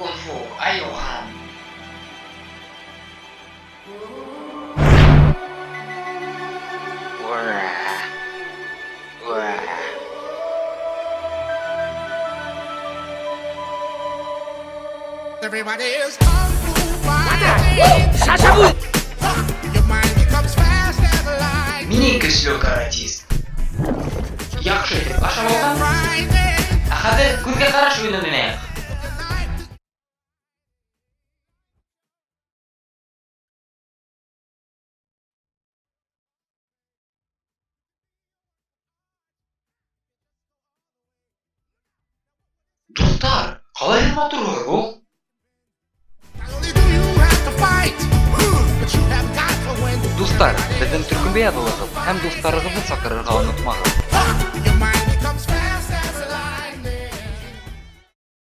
Кунг-фу Аюхан. Everybody is kung fu fighting. Your mind becomes fast as light. Мини көчлүү каратист. Яхшы итеп ашап алган. Frightening. Хәзер күзгә караш уйнын менә. Достар, калай матур бу? Not only do you have to fight, but you have got to win. Дуслар, безнең төркемгә язылыгыз һәм дусларыгызны чакырырга онытмагыз.